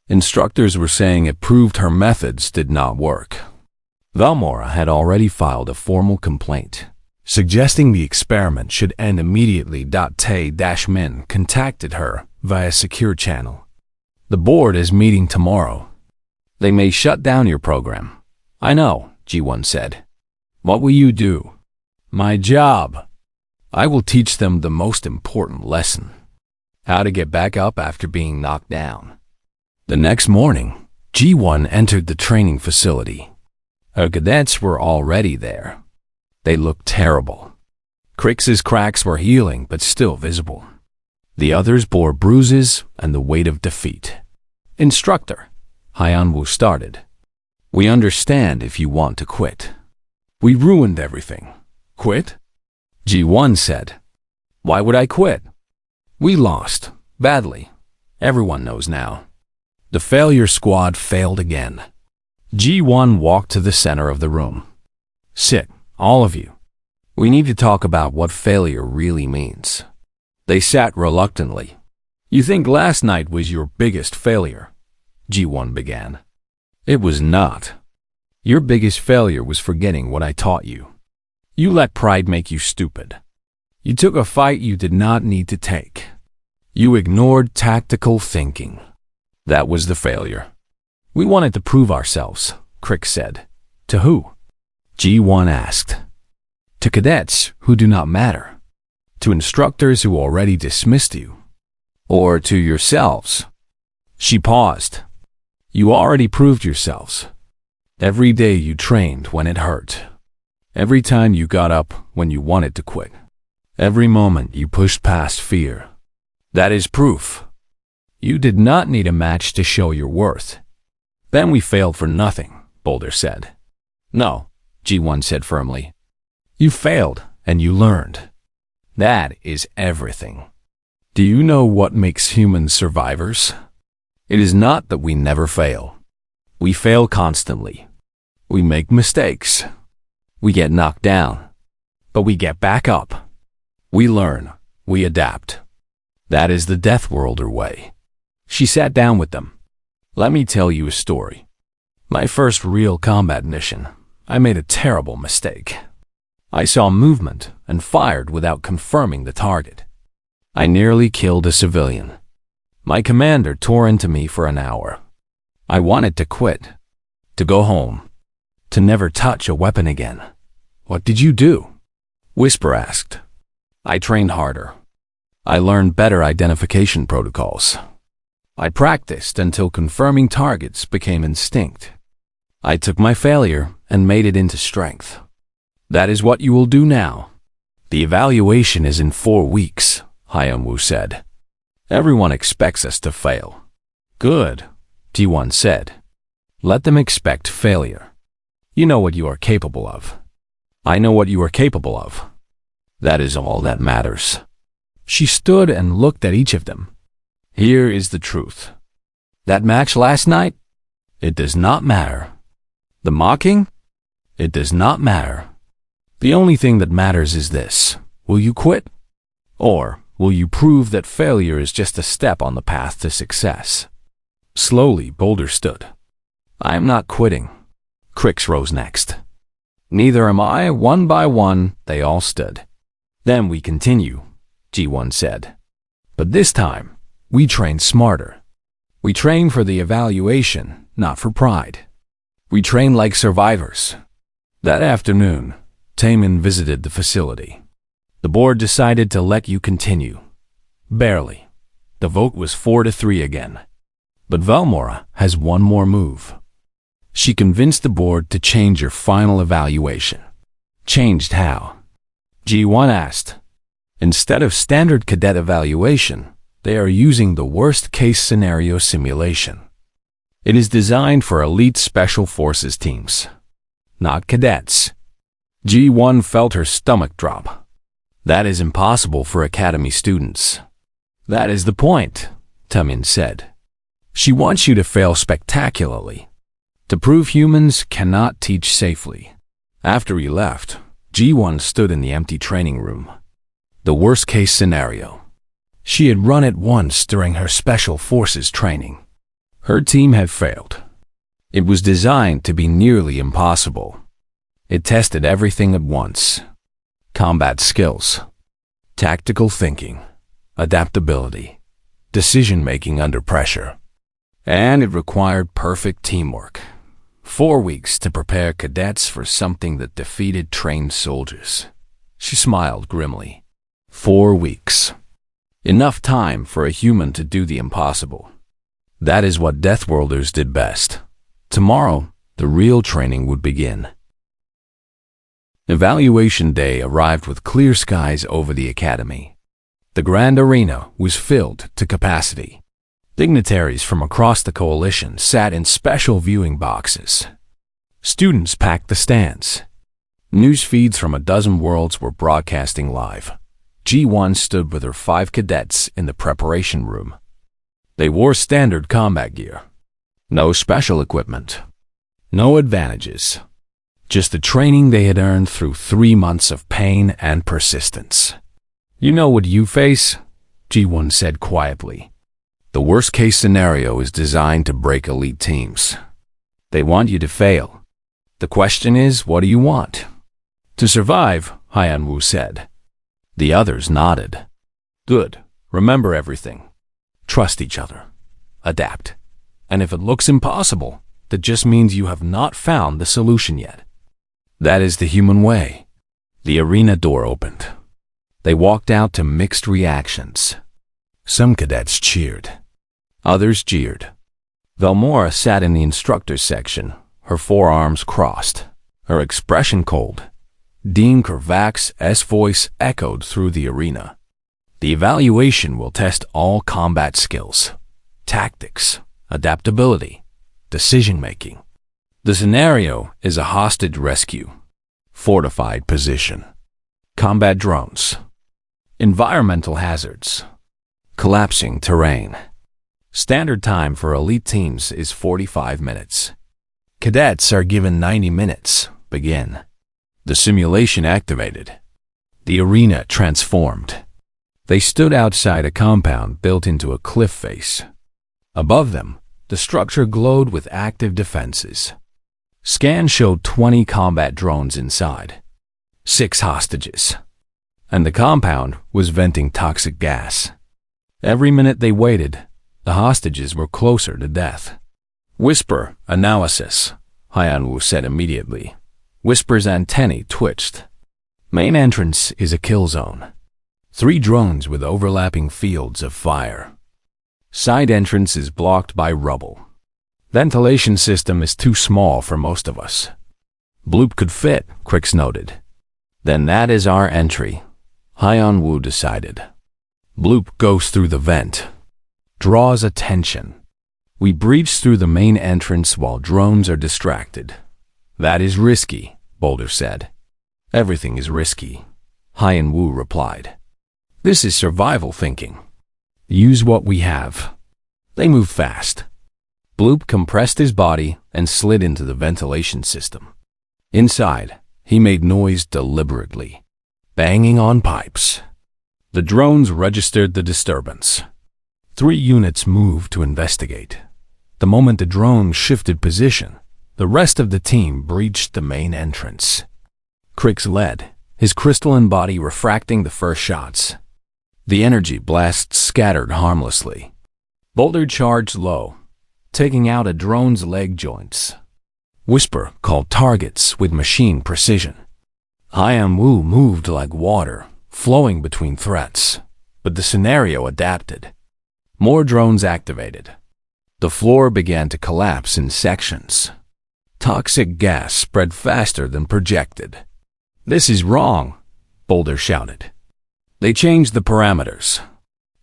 Instructors were saying it proved her methods did not work. Valmora had already filed a formal complaint, suggesting the experiment should end immediately. Tay-Min contacted her via secure channel. The board is meeting tomorrow. They may shut down your program. I know, G1 said. What will you do? My job. I will teach them the most important lesson. How to get back up after being knocked down. The next morning, G1 entered the training facility. Her cadets were already there. They looked terrible. Crix's cracks were healing but still visible. The others bore bruises and the weight of defeat. Instructor, Hyanwu started. We understand if you want to quit. We ruined everything. Quit? G1 said. Why would I quit? We lost. Badly. Everyone knows now. The failure squad failed again. G1 walked to the center of the room. Sit, all of you. We need to talk about what failure really means. They sat reluctantly. You think last night was your biggest failure? G1 began. It was not. Your biggest failure was forgetting what I taught you. You let pride make you stupid. You took a fight you did not need to take. You ignored tactical thinking. That was the failure. We wanted to prove ourselves, Crix said. To who? G1 asked. To cadets who do not matter. To instructors who already dismissed you. Or to yourselves. She paused. You already proved yourselves. Every day you trained when it hurt. Every time you got up when you wanted to quit. Every moment you pushed past fear. That is proof. You did not need a match to show your worth. Then we failed for nothing, Boulder said. No, G1 said firmly. You failed and you learned. That is everything. Do you know what makes humans survivors? It is not that we never fail. We fail constantly. We make mistakes. We get knocked down. But we get back up. We learn. We adapt. That is the Deathworlder way. She sat down with them. Let me tell you a story. My first real combat mission, I made a terrible mistake. I saw movement and fired without confirming the target. I nearly killed a civilian. My commander tore into me for an hour. I wanted to quit, to go home, to never touch a weapon again. What did you do? Whisper asked. I trained harder. I learned better identification protocols. I practiced until confirming targets became instinct. I took my failure and made it into strength. That is what you will do now. The evaluation is in 4 weeks, Hyanwu said. Everyone expects us to fail. Good, T1 said. Let them expect failure. You know what you are capable of. I know what you are capable of. That is all that matters. She stood and looked at each of them. Here is the truth. That match last night? It does not matter. The mocking? It does not matter. The only thing that matters is this. Will you quit? Or will you prove that failure is just a step on the path to success? Slowly, Boulder stood. I am not quitting. Crix rose next. Neither am I. One by one, they all stood. Then we continue, G1 said. But this time, we train smarter. We train for the evaluation, not for pride. We train like survivors. That afternoon, Taemin visited the facility. The board decided to let you continue. Barely. The vote was 4-3 again. But Valmora has one more move. She convinced the board to change your final evaluation. Changed how? G1 asked. Instead of standard cadet evaluation, they are using the worst-case scenario simulation. It is designed for elite special forces teams, not cadets. G1 felt her stomach drop. That is impossible for academy students. That is the point, Taemin said. She wants you to fail spectacularly, to prove humans cannot teach safely. After he left, G1 stood in the empty training room. The worst-case scenario. She had run it once during her special forces training. Her team had failed. It was designed to be nearly impossible. It tested everything at once. Combat skills, tactical thinking, adaptability, decision-making under pressure. And it required perfect teamwork. 4 weeks to prepare cadets for something that defeated trained soldiers. She smiled grimly. 4 weeks. Enough time for a human to do the impossible. That is what Deathworlders did best. Tomorrow, the real training would begin. Evaluation day arrived with clear skies over the academy. The grand arena was filled to capacity. Dignitaries from across the coalition sat in special viewing boxes. Students packed the stands. News feeds from a dozen worlds were broadcasting live. G1 stood with her 5 cadets in the preparation room. They wore standard combat gear. No special equipment. No advantages. Just the training they had earned through 3 months of pain and persistence. You know what you face? G1 said quietly. The worst-case scenario is designed to break elite teams. They want you to fail. The question is, what do you want? To survive, Hyanwu said. The others nodded. Good. Remember everything. Trust each other. Adapt. And if it looks impossible, that just means you have not found the solution yet. That is the human way. The arena door opened. They walked out to mixed reactions. Some cadets cheered. Others jeered. Valmora sat in the instructor's section, her forearms crossed, her expression cold. Dean Korvac's voice echoed through the arena. The evaluation will test all combat skills, tactics, adaptability, decision-making. The scenario is a hostage rescue, fortified position, combat drones, environmental hazards, collapsing terrain. Standard time for elite teams is 45 minutes. Cadets are given 90 minutes. Begin. The simulation activated. The arena transformed. They stood outside a compound built into a cliff face. Above them, the structure glowed with active defenses. Scans showed 20 combat drones inside, 6 hostages, and the compound was venting toxic gas. Every minute they waited, the hostages were closer to death. Whisper analysis, Hyanwu said immediately. Whisper's antennae twitched. Main entrance is a kill zone. 3 drones with overlapping fields of fire. Side entrance is blocked by rubble. Ventilation system is too small for most of us. Bloop could fit, Crix noted. Then that is our entry, Hyanwu decided. Bloop goes through the vent. Draws attention. We breach through the main entrance while drones are distracted. That is risky, Boulder said. Everything is risky, Hyanwu replied. This is survival thinking. Use what we have. They move fast. Bloop compressed his body and slid into the ventilation system. Inside, he made noise deliberately, banging on pipes. The drones registered the disturbance. 3 units moved to investigate. The moment the drone shifted position, the rest of the team breached the main entrance. Crix led, his crystalline body refracting the first shots. The energy blasts scattered harmlessly. Boulder charged low, taking out a drone's leg joints. Whisper called targets with machine precision. Hyan-Woo moved like water, flowing between threats, but the scenario adapted. More drones activated. The floor began to collapse in sections. Toxic gas spread faster than projected. "This is wrong," Boulder shouted. They changed the parameters.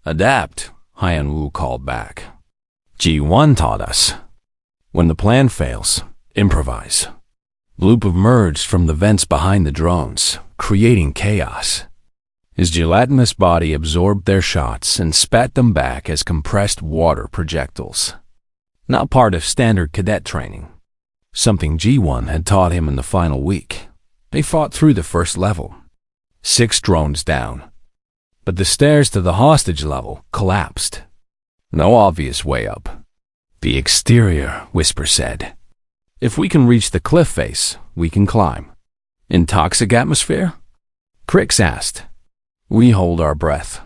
"Adapt," Hyan-Woo called back. G1 taught us. When the plan fails, improvise. Bloop emerged from the vents behind the drones, creating chaos. His gelatinous body absorbed their shots and spat them back as compressed water projectiles. Not part of standard cadet training. Something G1 had taught him in the final week. They fought through the first level. 6 drones down. But the stairs to the hostage level collapsed. No obvious way up. "The exterior," Whisper said. "If we can reach the cliff face, we can climb." "In toxic atmosphere?" Crix asked. "We hold our breath."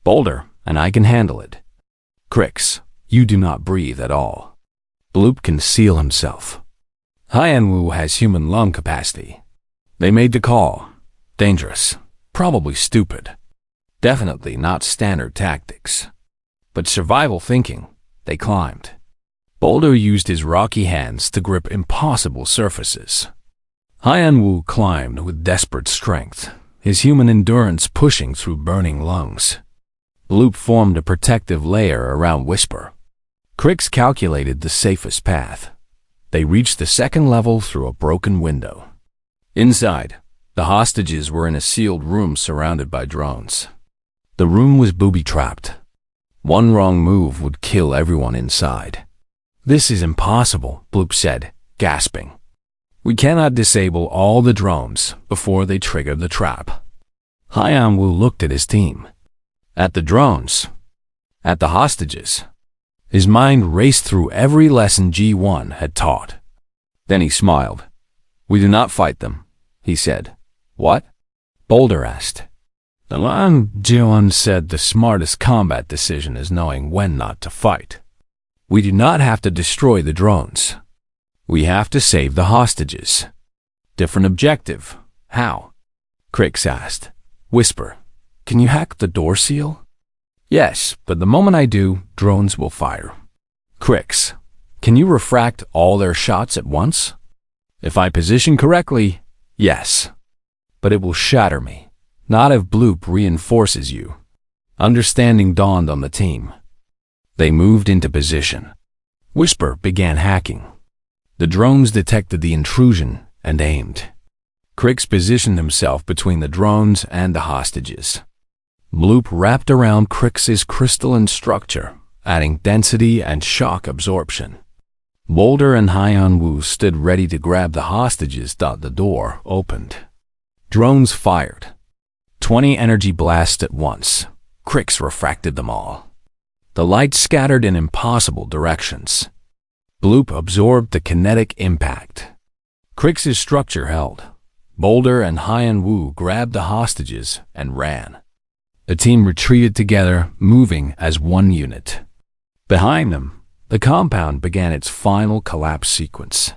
"Boulder, and I can handle it." "Crix, you do not breathe at all." Bloop can seal himself. Hyan-Woo has human lung capacity. They made the call. Dangerous. Probably stupid. Definitely not standard tactics. But survival thinking, they climbed. Boulder used his rocky hands to grip impossible surfaces. Hyan-Woo climbed with desperate strength, his human endurance pushing through burning lungs. Bloop formed a protective layer around Whisper. Crix calculated the safest path. They reached the second level through a broken window. Inside, the hostages were in a sealed room surrounded by drones. The room was booby-trapped. One wrong move would kill everyone inside. "This is impossible," Bloop said, gasping. "We cannot disable all the drones before they trigger the trap." Hyan-Woo looked at his team. At the drones. At the hostages. His mind raced through every lesson G1 had taught. Then he smiled. "We do not fight them," he said. "What?" Boulder asked. "The line," G1 said, "the smartest combat decision is knowing when not to fight. We do not have to destroy the drones. We have to save the hostages." "Different objective. How?" Crix asked. "Whisper, can you hack the door seal?" "Yes, but the moment I do, drones will fire." "Crix, can you refract all their shots at once?" "If I position correctly, yes. But it will shatter me. Not if Bloop reinforces you." Understanding dawned on the team. They moved into position. Whisper began hacking. The drones detected the intrusion and aimed. Crix positioned himself between the drones and the hostages. Bloop wrapped around Crix's crystalline structure, adding density and shock absorption. Boulder and Hyan-Woo stood ready to grab the hostages. The door opened. Drones fired. 20 energy blasts at once. Crix refracted them all. The light scattered in impossible directions. Bloop absorbed the kinetic impact. Crix's structure held. Boulder and Hyan-Woo grabbed the hostages and ran. The team retreated together, moving as one unit. Behind them, the compound began its final collapse sequence.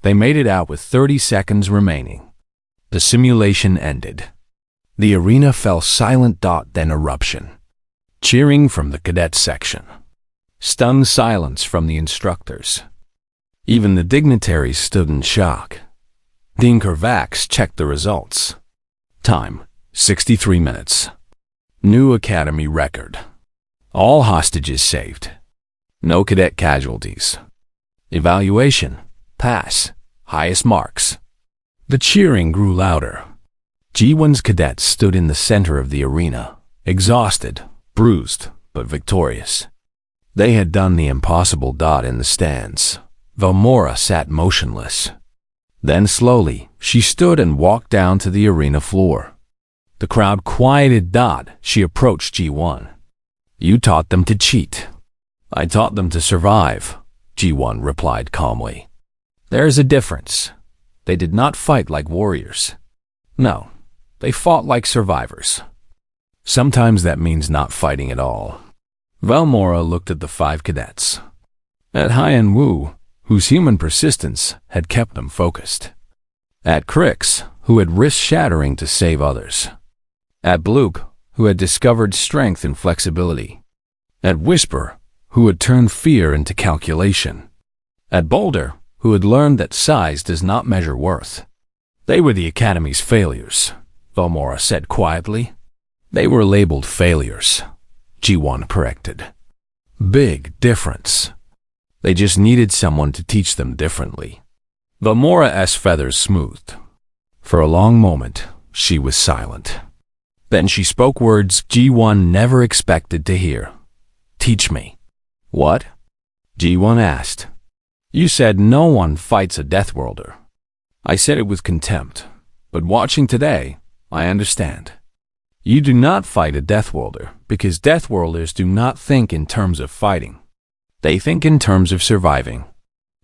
They made it out with 30 seconds remaining. The simulation ended. The arena fell silent. Then eruption. Cheering from the cadet section. Stunned silence from the instructors. Even the dignitaries stood in shock. Dean Kervax checked the results. Time, 63 minutes. New Academy record. All hostages saved. No cadet casualties. Evaluation, pass, highest marks. The cheering grew louder. G1's cadets stood in the center of the arena, exhausted, bruised, but victorious. They had done the impossible. In the stands, Valmora sat motionless. Then slowly, she stood and walked down to the arena floor. The crowd quieted. She approached G1. "You taught them to cheat." "I taught them to survive," G1 replied calmly. "There is a difference. They did not fight like warriors. No, they fought like survivors. Sometimes that means not fighting at all." Valmora looked at the 5 cadets. At Hyan Wu, whose human persistence had kept them focused. At Crix, who had risked shattering to save others. At Bloop, who had discovered strength and flexibility. At Whisper, who had turned fear into calculation. At Boulder, who had learned that size does not measure worth. They were the Academy's failures, Valmora said quietly. They were labeled failures, G1 corrected. Big difference. They just needed someone to teach them differently. Valmora's feathers smoothed. For a long moment, she was silent. Then she spoke words G1 never expected to hear. Teach me. What? G1 asked. You said no one fights a Deathworlder. I said it with contempt, but watching today, I understand. You do not fight a Deathworlder because Deathworlders do not think in terms of fighting. They think in terms of surviving.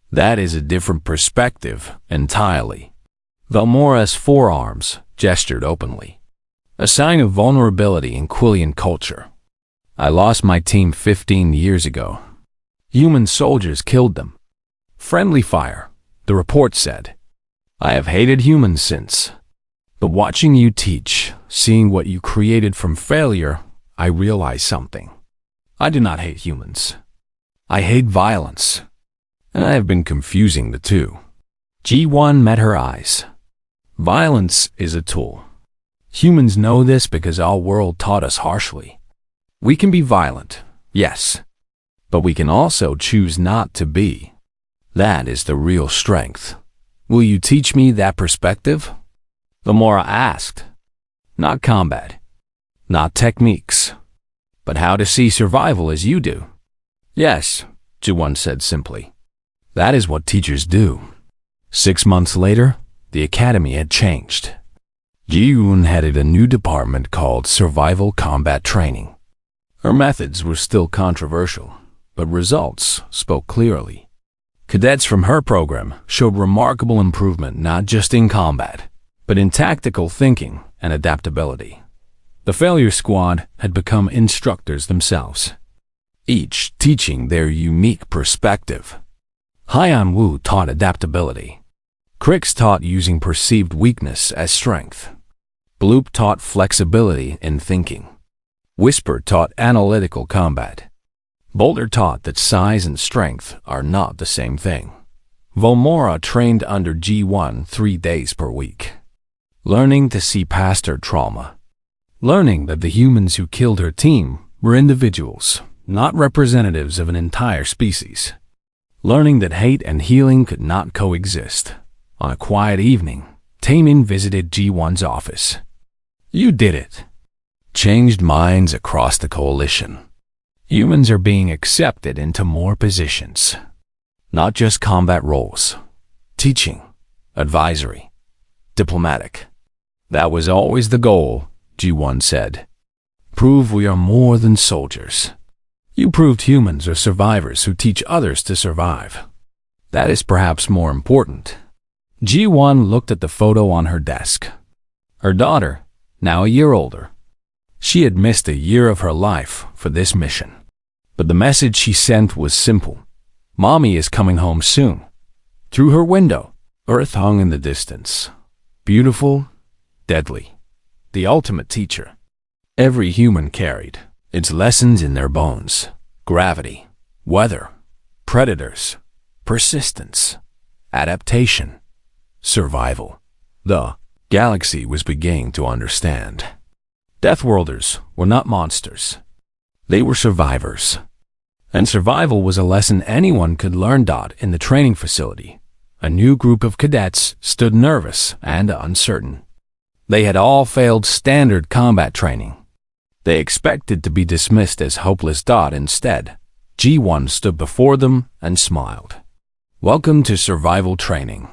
That is a different perspective entirely. Valmora's forearms gestured openly, a sign of vulnerability in Quillian culture. I lost my team 15 years ago. Human soldiers killed them. Friendly fire, the report said. I have hated humans since. But watching you teach, seeing what you created from failure, I realize something. I do not hate humans. I hate violence. And I have been confusing the two. G1 met her eyes. Violence is a tool. Humans know this because our world taught us harshly. We can be violent, yes, but we can also choose not to be. That is the real strength. Will you teach me that perspective? Valmora asked. Not combat, not techniques, but how to see survival as you do. Yes, G1 said simply. That is what teachers do. 6 months later, the Academy had changed. Ji-Yoon headed a new department called Survival Combat Training. Her methods were still controversial, but results spoke clearly. Cadets from her program showed remarkable improvement not just in combat, but in tactical thinking and adaptability. The failure squad had become instructors themselves, each teaching their unique perspective. Hyan Wu taught adaptability. Crix taught using perceived weakness as strength. Bloop taught flexibility in thinking. Whisper taught analytical combat. Boulder taught that size and strength are not the same thing. Valmora trained under G1 3 days per week, learning to see past her trauma, learning that the humans who killed her team were individuals, not representatives of an entire species, learning that hate and healing could not coexist. On a quiet evening, Taemin visited G1's office. You did it. Changed minds across the coalition. Humans are being accepted into more positions. Not just combat roles. Teaching, advisory, diplomatic. That was always the goal, G1 said. Prove we are more than soldiers. You proved humans are survivors who teach others to survive. That is perhaps more important. G1 looked at the photo on her desk. Her daughter, now a year older. She had missed a year of her life for this mission. But the message she sent was simple. Mommy is coming home soon. Through her window, Earth hung in the distance. Beautiful, deadly. The ultimate teacher. Every human carried its lessons in their bones. Gravity, weather, predators, persistence, adaptation, survival. The galaxy was beginning to understand. Deathworlders were not monsters. They were survivors. And survival was a lesson anyone could learn. In the training facility, a new group of cadets stood nervous and uncertain. They had all failed standard combat training. They expected to be dismissed as hopeless. Instead, G1 stood before them and smiled. Welcome to survival training.